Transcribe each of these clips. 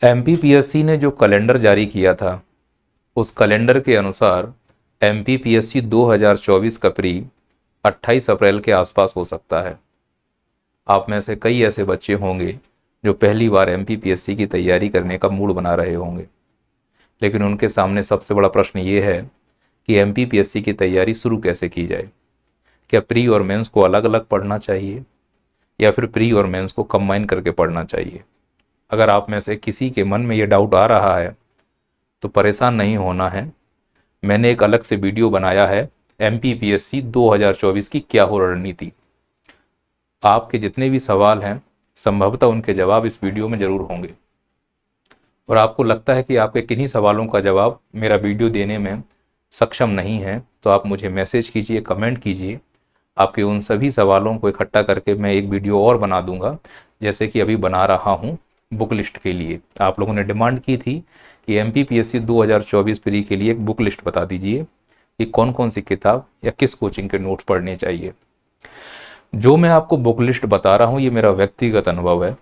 MPPSC ने जो calendar जारी किया था उस कैलेंडर के अनुसार एमपीपीएससी 2024 का प्री 28 अप्रैल के आसपास हो सकता है। आप में से कई ऐसे बच्चे होंगे जो पहली बार एमपीपीएससी की तैयारी करने का मूड बना रहे होंगे, लेकिन उनके सामने सबसे बड़ा प्रश्न ये है कि एमपीपीएससी की तैयारी शुरू कैसे की जाए। क्या प्री और मेंस को अलग अलग पढ़ना चाहिए या फिर प्री और मेंस को कंबाइन करके पढ़ना चाहिए? अगर आप में से किसी के मन में ये डाउट आ रहा है तो परेशान नहीं होना है। मैंने एक अलग से वीडियो बनाया है एमपीपीएससी 2024 की क्या हो रणनीति। आपके जितने भी सवाल हैं संभवतः उनके जवाब इस वीडियो में जरूर होंगे, और आपको लगता है कि आपके किन्हीं सवालों का जवाब मेरा वीडियो देने में सक्षम नहीं है तो आप मुझे मैसेज कीजिए, कमेंट कीजिए। आपके उन सभी सवालों को इकट्ठा करके मैं एक वीडियो और बना दूंगा, जैसे कि अभी बना रहा हूँ बुक लिस्ट के लिए। आप लोगों ने डिमांड की थी कि एमपीपीएससी 2024 प्री के लिए एक बुक लिस्ट बता दीजिए कि कौन कौन सी किताब या किस कोचिंग के नोट्स पढ़ने चाहिए। जो मैं आपको बुक लिस्ट बता रहा हूँ ये मेरा व्यक्तिगत अनुभव है।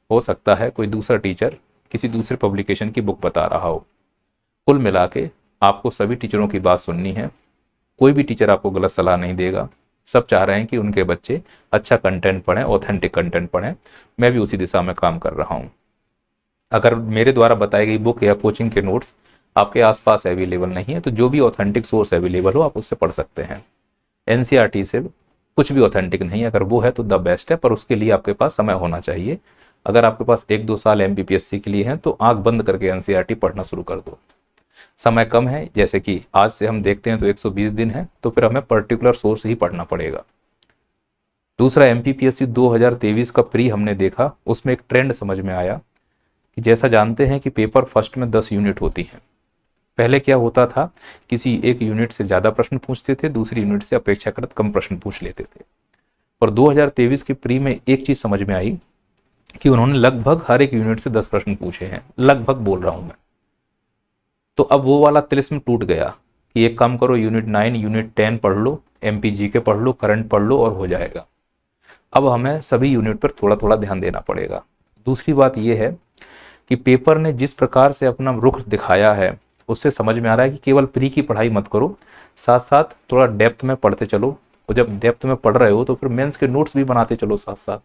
हो सकता है कोई दूसरा टीचर किसी दूसरे पब्लिकेशन की बुक बता रहा हो। कुल मिला के आपको सभी टीचरों की बात सुननी है। कोई भी टीचर आपको गलत सलाह नहीं देगा। सब चाह रहे हैं कि उनके बच्चे अच्छा कंटेंट पढ़ें, ऑथेंटिक कंटेंट पढ़ें। मैं भी उसी दिशा में काम कर रहा हूँ। अगर मेरे द्वारा बताई गई बुक या कोचिंग के नोट्स आपके आसपास अवेलेबल नहीं है तो जो भी ऑथेंटिक सोर्स अवेलेबल हो आप उससे पढ़ सकते हैं। एनसीईआरटी से कुछ भी ऑथेंटिक नहीं, अगर वो है तो द बेस्ट है, पर उसके लिए आपके पास समय होना चाहिए। अगर आपके पास 1-2 साल एमपीपीएससी के लिए हैं तो आंख बंद करके एनसीईआरटी पढ़ना शुरू कर दो। समय कम है, जैसे कि आज से हम देखते हैं तो 120 दिन है, तो फिर हमें पर्टिकुलर सोर्स ही पढ़ना पड़ेगा। दूसरा, एमपीपीएससी 2023 का प्री हमने देखा, उसमें एक ट्रेंड समझ में आया कि जैसा जानते हैं कि पेपर फर्स्ट में 10 यूनिट होती हैं। पहले क्या होता था, किसी एक यूनिट से ज़्यादा प्रश्न पूछते थे, दूसरी यूनिट से अपेक्षाकृत कम प्रश्न पूछ लेते थे। और 2023 के प्री में एक चीज़ समझ में आई कि उन्होंने लगभग हर एक यूनिट से 10 प्रश्न पूछे हैं, लगभग बोल रहा हूं मैं। तो अब वो वाला तिलिस्म टूट गया कि एक काम करो, यूनिट 9 यूनिट 10 पढ़ लो, एमपीजी के पढ़ लो, करंट पढ़ लो और हो जाएगा। अब हमें सभी यूनिट पर थोड़ा थोड़ा ध्यान देना पड़ेगा। दूसरी बात यह है कि पेपर ने जिस प्रकार से अपना रुख दिखाया है उससे समझ में आ रहा है कि केवल प्री की पढ़ाई मत करो, साथ साथ थोड़ा डेप्थ में पढ़ते चलो। और जब डेप्थ में पढ़ रहे हो तो फिर मेंस के नोट्स भी बनाते चलो साथ साथ।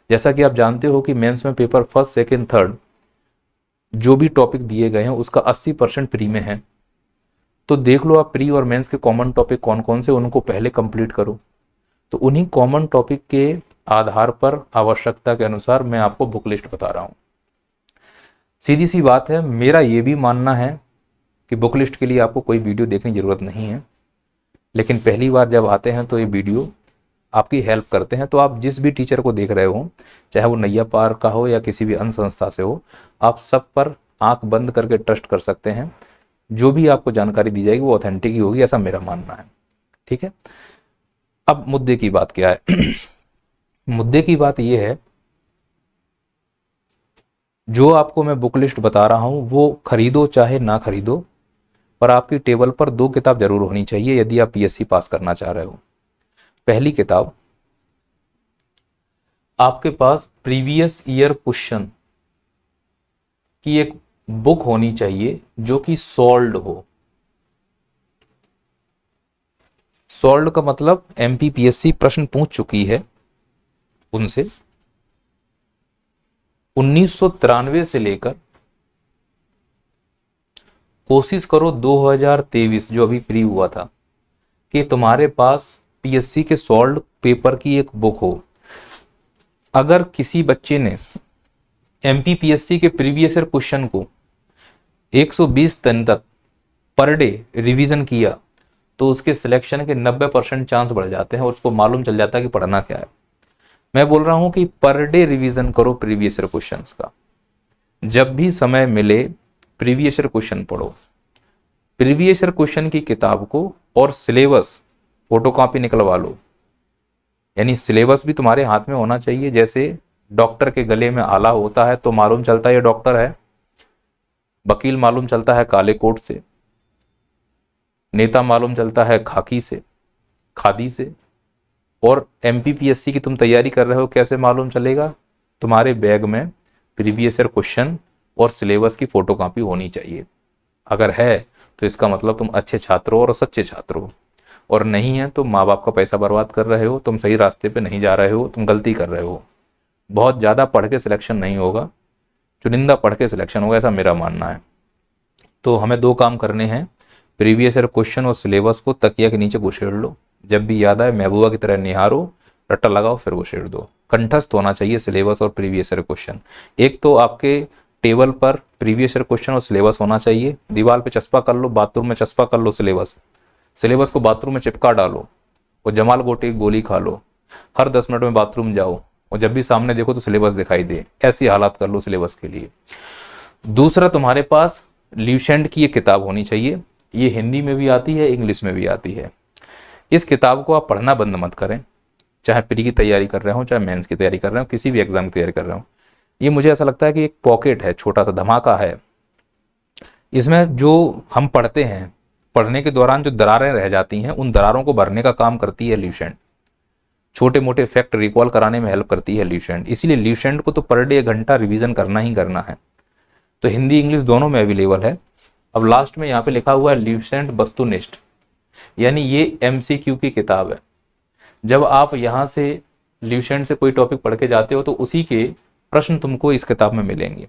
जैसा कि आप जानते हो कि मेंस में पेपर फर्स्ट, सेकंड, थर्ड जो भी टॉपिक दिए गए हैं उसका 80% प्री में है। तो देख लो आप प्री और मेंस के कॉमन टॉपिक कौन कौन से, उनको पहले कंप्लीट करो। तो उन्हीं कॉमन टॉपिक के आधार पर आवश्यकता के अनुसार मैं आपको बुक लिस्ट बता रहा हूँ। सीधी सी बात है, मेरा ये भी मानना है कि बुक लिस्ट के लिए आपको कोई वीडियो देखने की जरूरत नहीं है, लेकिन पहली बार जब आते हैं तो ये वीडियो आपकी हेल्प करते हैं। तो आप जिस भी टीचर को देख रहे हो, चाहे वो नैया पार का हो या किसी भी अन्य संस्था से हो, आप सब पर आंख बंद करके ट्रस्ट कर सकते हैं। जो भी आपको जानकारी दी जाएगी वो ऑथेंटिक ही होगी, ऐसा मेरा मानना है। ठीक है, अब मुद्दे की बात क्या है? मुद्दे की बात यह है, जो आपको मैं बुक लिस्ट बता रहा हूं वो खरीदो चाहे ना खरीदो, पर आपकी टेबल पर 2 किताब जरूर होनी चाहिए यदि आप पीएससी पास करना चाह रहे हो। पहली किताब, आपके पास प्रीवियस ईयर क्वेश्चन की एक बुक होनी चाहिए जो कि सॉल्व्ड हो। सॉल्व्ड का मतलब एमपीपीएससी प्रश्न पूछ चुकी है उनसे 1993 से लेकर कोशिश करो 2023 जो अभी प्री हुआ था कि तुम्हारे पास पीएससी के सॉल्व्ड पेपर की एक बुक हो। अगर किसी बच्चे ने एमपीपीएससी के प्रीवियस ईयर क्वेश्चन को 120 दिन तक पर डे रिवीजन किया तो उसके सिलेक्शन के 90% चांस बढ़ जाते हैं और उसको मालूम चल जाता है कि पढ़ना क्या है। मैं बोल रहा हूं कि पर डे रिवीजन करो प्रीवियस ईयर क्वेश्चंस का। जब भी समय मिले प्रीवियस ईयर क्वेश्चन पढ़ो। प्रीवियस ईयर क्वेश्चन की किताब को और सिलेबस फोटोकॉपी निकलवा लो, यानी सिलेबस भी तुम्हारे हाथ में होना चाहिए। जैसे डॉक्टर के गले में आला होता है तो मालूम चलता है ये डॉक्टर है, वकील मालूम चलता है काले कोट से, नेता मालूम चलता है खाकी से, खादी से। और एमपीपीएससी की तुम तैयारी कर रहे हो, कैसे मालूम चलेगा? तुम्हारे बैग में प्रीवियस ईयर क्वेश्चन और सिलेबस की फोटोकॉपी होनी चाहिए। अगर है तो इसका मतलब तुम अच्छे छात्र हो और सच्चे छात्र हो, और नहीं है तो माँ बाप का पैसा बर्बाद कर रहे हो, तुम सही रास्ते पे नहीं जा रहे हो, तुम गलती कर रहे हो। बहुत ज़्यादा पढ़ के सिलेक्शन नहीं होगा, चुनिंदा पढ़ के सिलेक्शन होगा, ऐसा मेरा मानना है। तो हमें दो काम करने हैं, प्रीवियस ईयर क्वेश्चन और सिलेबस को तकिया के नीचे घुसेड़ लो, जब भी याद आए महबूबा की तरह निहारो, रट्टा लगाओ फिर घुसेड़ दो। कंठस्थ होना चाहिए सिलेबस और प्रीवियस ईयर क्वेश्चन। एक तो आपके टेबल पर प्रीवियस ईयर क्वेश्चन और सिलेबस होना चाहिए, दीवार पे चस्पा कर लो, बाथरूम में चस्पा कर लो सिलेबस, सिलेबस को बाथरूम में चिपका डालो और जमाल गोटे की गोली खा लो। हर 10 मिनट में बाथरूम जाओ और जब भी सामने देखो तो सिलेबस दिखाई दे, ऐसी हालात कर लो सिलेबस के लिए। दूसरा, तुम्हारे पास ल्यूसेंट की एक किताब होनी चाहिए, ये हिंदी में भी आती है, इंग्लिश में भी आती है। इस किताब को आप पढ़ना बंद मत करें, चाहे प्री की तैयारी कर रहे हो, चाहे मेंस की तैयारी कर रहे हो, किसी भी एग्जाम की तैयारी कर रहे हो। ये मुझे ऐसा लगता है कि एक पॉकेट है, छोटा सा धमाका है। इसमें जो हम पढ़ते हैं, पढ़ने के दौरान जो दरारें रह जाती हैं, उन दरारों को भरने का काम करती है ल्यूसेंट। छोटे मोटे फैक्ट रिकॉल कराने में हेल्प करती है ल्यूसेंट। इसीलिए ल्यूसेंट को तो पर डे 1 घंटा रिवीजन करना ही करना है। तो हिंदी इंग्लिश दोनों में अवेलेबल है। अब लास्ट में यहाँ पे लिखा हुआ है ल्यूसेंट वस्तुनिष्ठ, यानी ये MCQ की किताब है। जब आप यहाँ से ल्यूसेंट से कोई टॉपिक पढ़ के जाते हो तो उसी के प्रश्न तुमको इस किताब में मिलेंगे,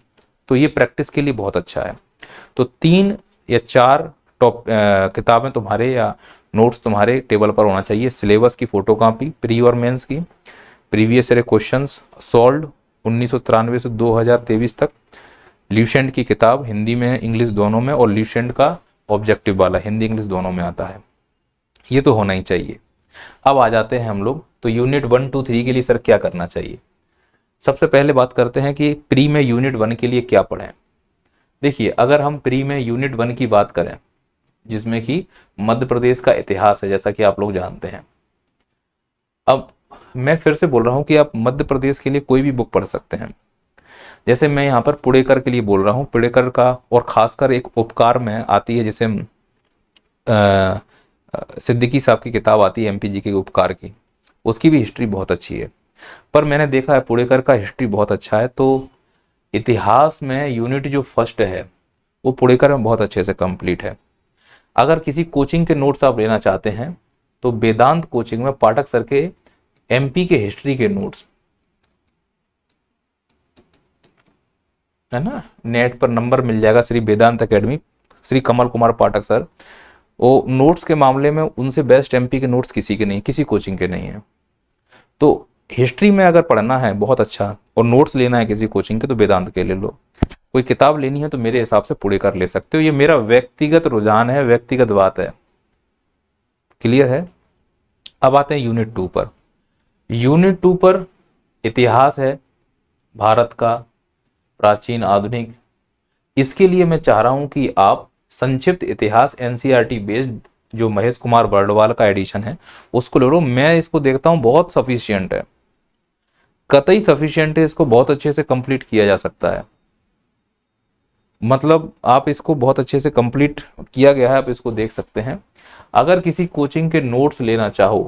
तो ये प्रैक्टिस के लिए बहुत अच्छा है। तो 3 या 4 किताबें तुम्हारे या नोट्स तुम्हारे टेबल पर होना चाहिए। सिलेबस की फोटोकॉपी प्री और मेंस की, प्रीवियस ईयर क्वेश्चंस सॉल्व 1993 से 2023 तक, ल्यूसेंट की किताब हिंदी में इंग्लिश दोनों में, और ल्यूसेंट का ऑब्जेक्टिव वाला हिंदी इंग्लिश दोनों में आता है। ये तो होना ही चाहिए। अब आ जाते हैं हम लोग, तो यूनिट 1, 2, 3 के लिए सर क्या करना चाहिए। सबसे पहले बात करते हैं कि प्री में यूनिट 1 के लिए क्या पढ़ें। देखिए, अगर हम प्री में यूनिट 1 की बात करें, जिसमें कि मध्य प्रदेश का इतिहास है, जैसा कि आप लोग जानते हैं। अब मैं फिर से बोल रहा हूं कि आप मध्य प्रदेश के लिए कोई भी बुक पढ़ सकते हैं। जैसे मैं यहाँ पर पुणेकर के लिए बोल रहा हूँ, पुणेकर का, और खासकर एक उपकार में आती है, जैसे सिद्दीकी साहब की किताब आती है MPG के उपकार की, उसकी भी हिस्ट्री बहुत अच्छी है। पर मैंने देखा है पुणेकर का हिस्ट्री बहुत अच्छा है, तो इतिहास में यूनिट जो फर्स्ट है वो पुणेकर में बहुत अच्छे से कंप्लीट है। अगर किसी कोचिंग के नोट्स आप लेना चाहते हैं तो वेदांत कोचिंग में पाठक सर के MP के हिस्ट्री के नोट्स है ना, नेट पर नंबर मिल जाएगा, श्री वेदांत एकेडमी, श्री कमल कुमार पाठक सर। वो नोट्स के मामले में उनसे बेस्ट MP के नोट्स किसी के नहीं, किसी कोचिंग के नहीं है। तो हिस्ट्री में अगर पढ़ना है बहुत अच्छा और नोट्स लेना है किसी कोचिंग के, तो वेदांत के ले लो। कोई किताब लेनी है तो मेरे हिसाब से पुणेकर ले सकते हो। ये मेरा व्यक्तिगत रुझान है, व्यक्तिगत बात है। क्लियर है। अब आते हैं यूनिट 2 पर। यूनिट 2 पर इतिहास है भारत का, प्राचीन आधुनिक। इसके लिए मैं चाह रहा हूं कि आप संक्षिप्त इतिहास NCERT बेस्ड, जो महेश कुमार बर्डवाल का एडिशन है, उसको ले लो। मैं इसको देखता हूं बहुत सफिशिएंट है, कतई सफिशिएंट है। इसको बहुत अच्छे से कंप्लीट किया जा सकता है, मतलब आप इसको बहुत अच्छे से कंप्लीट किया गया है, आप इसको देख सकते हैं। अगर किसी कोचिंग के नोट्स लेना चाहो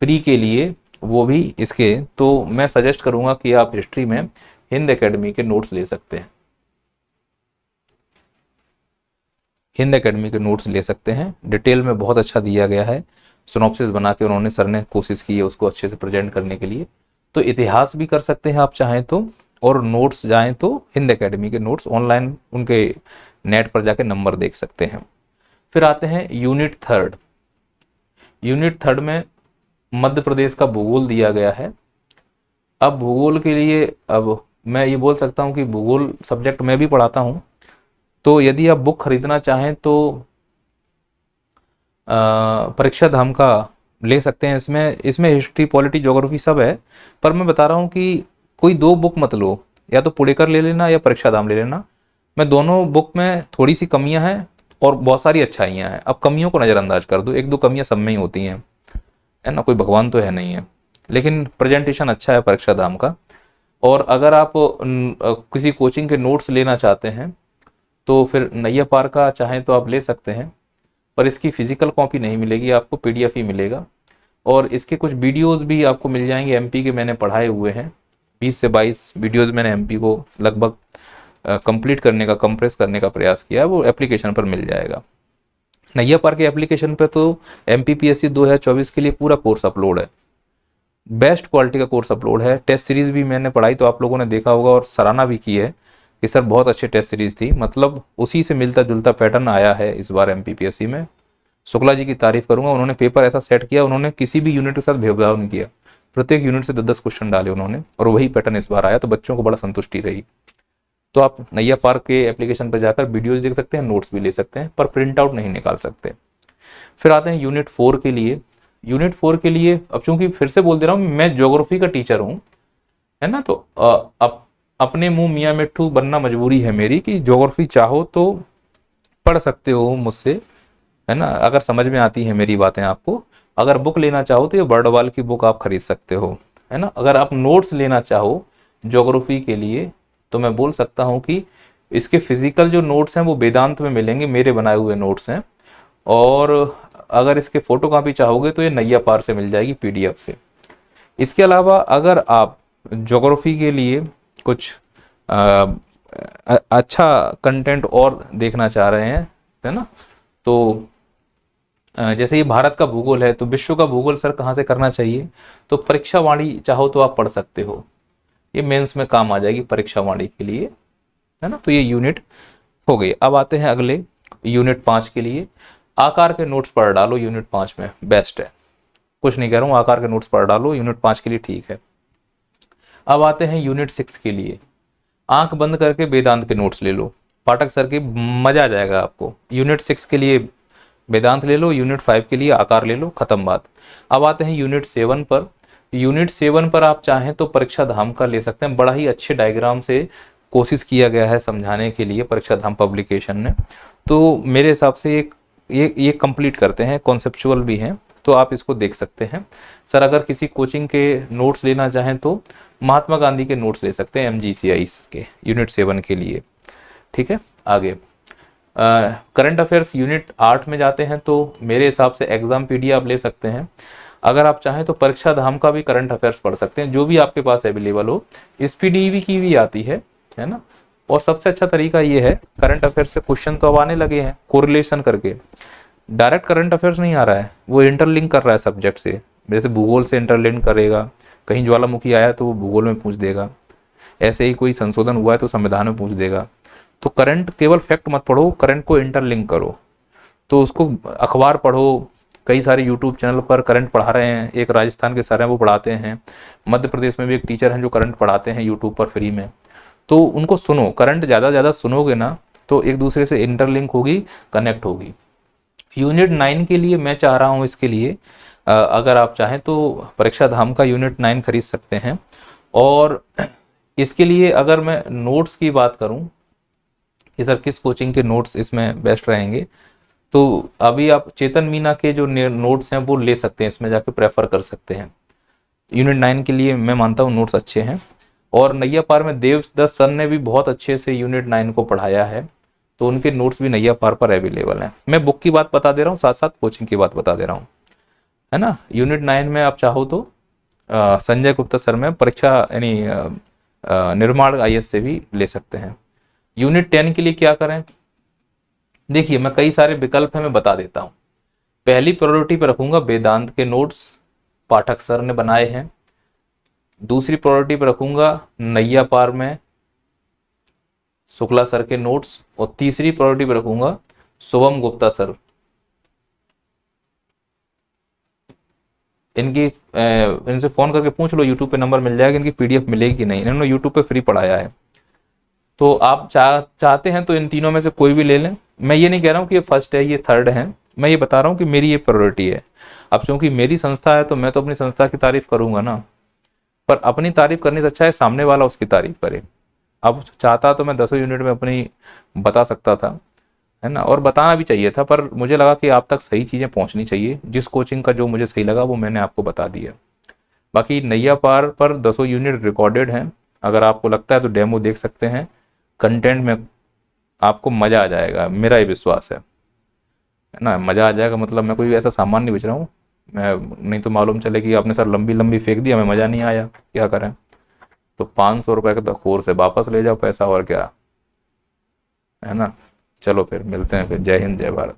प्री के लिए, वो भी इसके, तो मैं सजेस्ट करूंगा कि आप हिस्ट्री में हिंद एकेडमी के नोट्स ले सकते हैं। हिंद एकेडमी के नोट्स ले सकते हैं, डिटेल में बहुत अच्छा दिया गया है, सिनॉप्सिस बना के उन्होंने, सर ने कोशिश की है उसको अच्छे से प्रेजेंट करने के लिए। तो इतिहास भी कर सकते हैं आप चाहें तो, और नोट्स जाएं तो हिंद एकेडमी के नोट्स ऑनलाइन उनके नेट पर जाके नंबर देख सकते हैं। फिर आते हैं यूनिट 3। यूनिट 3 में मध्य प्रदेश का भूगोल दिया गया है। अब भूगोल के लिए, अब मैं ये बोल सकता हूँ कि भूगोल सब्जेक्ट मैं भी पढ़ाता हूँ, तो यदि आप बुक खरीदना चाहें तो परीक्षा धाम का ले सकते हैं। इसमें हिस्ट्री, पॉलिटी, ज्योग्राफी सब है। पर मैं बता रहा हूँ कि कोई 2 बुक मत लो, या तो पुणेकर ले लेना या परीक्षा धाम ले लेना। मैं दोनों बुक में थोड़ी सी कमियां हैं और बहुत सारी अच्छाइयां हैं। अब कमियों को नज़रअंदाज कर दो, 1-2 कमियां सब में ही होती हैं, है ना, कोई भगवान तो है नहीं है, लेकिन प्रेजेंटेशन अच्छा है परीक्षा धाम का। और अगर आप किसी कोचिंग के नोट्स लेना चाहते हैं तो फिर नैया पार का चाहें तो आप ले सकते हैं, पर इसकी फिजिकल कॉपी नहीं मिलेगी आपको, PDF ही मिलेगा। और इसके कुछ वीडियोस भी आपको मिल जाएंगे, MP के मैंने पढ़ाए हुए हैं, 20 से 22 वीडियोस मैंने MP को लगभग कंप्लीट करने का, कंप्रेस करने का प्रयास किया है, वो एप्लीकेशन पर मिल जाएगा। नैया पार के एप्लीकेशन पे तो MPPSC 2024 के लिए पूरा कोर्स अपलोड है, बेस्ट क्वालिटी का कोर्स अपलोड है। टेस्ट सीरीज भी मैंने पढ़ाई तो आप लोगों ने देखा होगा और सराहना भी की है कि सर बहुत अच्छी टेस्ट सीरीज थी, मतलब उसी से मिलता जुलता पैटर्न आया है इस बार MPPSC में। शुक्ला जी की तारीफ करूंगा, उन्होंने पेपर ऐसा सेट किया, उन्होंने किसी भी यूनिट के साथ भेदभाव नहीं किया, प्रत्येक यूनिट से 10-10 क्वेश्चन डाले उन्होंने, और वही पैटर्न इस बार आया, तो बच्चों को बड़ा संतुष्टि रही। तो आप नैया पार्क के एप्लीकेशन पर जाकर वीडियोज देख सकते हैं, नोट्स भी ले सकते हैं, पर प्रिंट आउट नहीं निकाल सकते। फिर आते हैं यूनिट 4 के लिए। यूनिट 4 के लिए अब चूंकि फिर से बोल दे रहा हूँ, मैं ज्योग्राफी का टीचर हूँ, है ना, तो अपने मुंह मियाँ मिट्ठू बनना मजबूरी है मेरी कि ज्योग्राफी चाहो तो पढ़ सकते हो मुझसे, है ना, अगर समझ में आती है मेरी बातें आपको। अगर बुक लेना चाहो तो ये बर्डवाल की बुक आप खरीद सकते हो, है ना। अगर आप नोट्स लेना चाहो ज्योग्राफी के लिए तो मैं बोल सकता हूँ कि इसके फिजिकल जो नोट्स हैं वो वेदांत में मिलेंगे, मेरे बनाए हुए नोट्स हैं। और अगर इसके फोटो कॉपी चाहोगे तो ये नैया पार से मिल जाएगी PDF से। इसके अलावा अगर आप ज्योग्राफी के लिए कुछ अच्छा कंटेंट और देखना चाह रहे हैं, है ना, तो जैसे ये भारत का भूगोल है, तो विश्व का भूगोल सर कहाँ से करना चाहिए, तो परीक्षा वाणी चाहो तो आप पढ़ सकते हो, ये मेंस में काम आ जाएगी परीक्षा वाणी के लिए, है ना। तो ये यूनिट हो गई। अब आते हैं अगले यूनिट 5 के लिए। आकार के नोट्स पढ़ डालो यूनिट 5 में, बेस्ट है, कुछ नहीं कह रहा हूँ, आकार के नोट्स पढ़ डालो यूनिट 5 के लिए, ठीक है। अब आते हैं यूनिट 6 के लिए। आंख बंद करके वेदांत के नोट्स ले लो, पाठक सर के, मजा आ जाएगा आपको। यूनिट 6 के लिए वेदांत ले लो, यूनिट 5 के लिए आकार ले लो, खत्म बात। अब आते हैं यूनिट 7 पर। यूनिट 7 पर आप चाहें तो परीक्षा धाम का ले सकते हैं, बड़ा ही अच्छे डायग्राम से कोशिश किया गया है समझाने के लिए परीक्षा धाम पब्लिकेशन ने, तो मेरे हिसाब से ये कंप्लीट करते हैं, कॉन्सेप्चुअल भी हैं, तो आप इसको देख सकते हैं। सर अगर किसी कोचिंग के नोट्स लेना चाहें तो महात्मा गांधी के नोट्स ले सकते हैं MGCI के यूनिट 7 के लिए, ठीक है। आगे करंट अफेयर्स यूनिट 8 में जाते हैं, तो मेरे हिसाब से एग्जाम PD आप ले सकते हैं। अगर आप चाहें तो परीक्षा धाम का भी करंट अफेयर्स पढ़ सकते हैं, जो भी आपके पास अवेलेबल हो। SPDV की भी आती है ना। और सबसे अच्छा तरीका ये है, करंट अफेयर्स से क्वेश्चन तो अब आने लगे हैं कोरिलेशन करके, डायरेक्ट करंट अफेयर्स नहीं आ रहा है, वो इंटरलिंक कर रहा है सब्जेक्ट से, जैसे भूगोल से इंटरलिंक करेगा, कहीं ज्वालामुखी आया तो वो भूगोल में पूछ देगा, ऐसे ही कोई संशोधन हुआ है तो संविधान में पूछ देगा। तो करंट केवल फैक्ट मत पढ़ो, करंट को इंटरलिंक करो, तो उसको अखबार पढ़ो, कई सारे यूट्यूब चैनल पर करंट पढ़ा रहे हैं, एक राजस्थान के सर हैं वो पढ़ाते हैं, मध्य प्रदेश में भी एक टीचर हैं जो करंट पढ़ाते हैं यूट्यूब पर फ्री में, तो उनको सुनो, करंट ज़्यादा सुनोगे ना तो एक दूसरे से इंटरलिंक होगी, कनेक्ट होगी। यूनिट 9 के लिए मैं चाह रहा हूँ, इसके लिए अगर आप चाहें तो परीक्षा धाम का यूनिट 9 खरीद सकते हैं। और इसके लिए अगर मैं नोट्स की बात करूं कि सर किस कोचिंग के नोट्स इसमें बेस्ट रहेंगे, तो अभी आप चेतन मीना के जो नोट्स हैं वो ले सकते हैं, इसमें जाके प्रेफर कर सकते हैं। यूनिट 9 के लिए मैं मानता हूँ नोट्स अच्छे हैं। और नैया पार में देवदत्त सर ने भी बहुत अच्छे से यूनिट 9 को पढ़ाया है, तो उनके नोट्स भी नैया पार पर अवेलेबल हैं। मैं बुक की बात बता दे रहा हूँ, साथ साथ कोचिंग की बात बता दे रहा हूँ, है ना। यूनिट 9 में आप चाहो तो संजय गुप्ता सर में परीक्षा यानी निर्माण IAS से भी ले सकते हैं। यूनिट 10 के लिए क्या करें, देखिए मैं कई सारे विकल्प हैं, मैं बता देता हूँ। पहली प्रायोरिटी पर रखूंगा वेदांत के नोट्स, पाठक सर ने बनाए हैं। दूसरी प्रायोरिटी पर रखूंगा नैया पार में शुक्ला सर के नोट्स, और तीसरी प्रायोरिटी पर रखूंगा शुभम गुप्ता सर। इनकी इनसे फोन करके पूछ लो, यूट्यूब पे नंबर मिल जाएगा, इनकी PDF मिलेगी कि नहीं, इन्होंने यूट्यूब पे फ्री पढ़ाया है। तो आप चाहते हैं तो इन तीनों में से कोई भी ले लें। मैं ये नहीं कह रहा हूँ कि ये फर्स्ट है, ये थर्ड है, मैं ये बता रहा हूँ कि मेरी ये प्रायोरिटी है। अब क्योंकि मेरी संस्था है तो मैं तो अपनी संस्था की तारीफ करूंगा ना, पर अपनी तारीफ करने से अच्छा है सामने वाला उसकी तारीफ करे। अब चाहता तो मैं 10 यूनिट में अपनी बता सकता था, है ना, और बताना भी चाहिए था, पर मुझे लगा कि आप तक सही चीज़ें पहुंचनी चाहिए, जिस कोचिंग का जो मुझे सही लगा वो मैंने आपको बता दिया। बाकी नैया पार पर 10 यूनिट रिकॉर्डेड हैं, अगर आपको लगता है तो डेमो देख सकते हैं, कंटेंट में आपको मज़ा आ जाएगा, मेरा ये विश्वास है ना। मज़ा आ जाएगा मतलब मैं कोई ऐसा सामान नहीं बेच रहा हूँ, मैं नहीं तो मालूम चले कि आपने सर लंबी लंबी फेंक दी, हमें मज़ा नहीं आया, क्या करें। तो 500 रुपये का तो कोर्स है, वापस ले जाओ पैसा, और क्या, है ना। चलो फिर मिलते हैं फिर। जय हिंद जय भारत।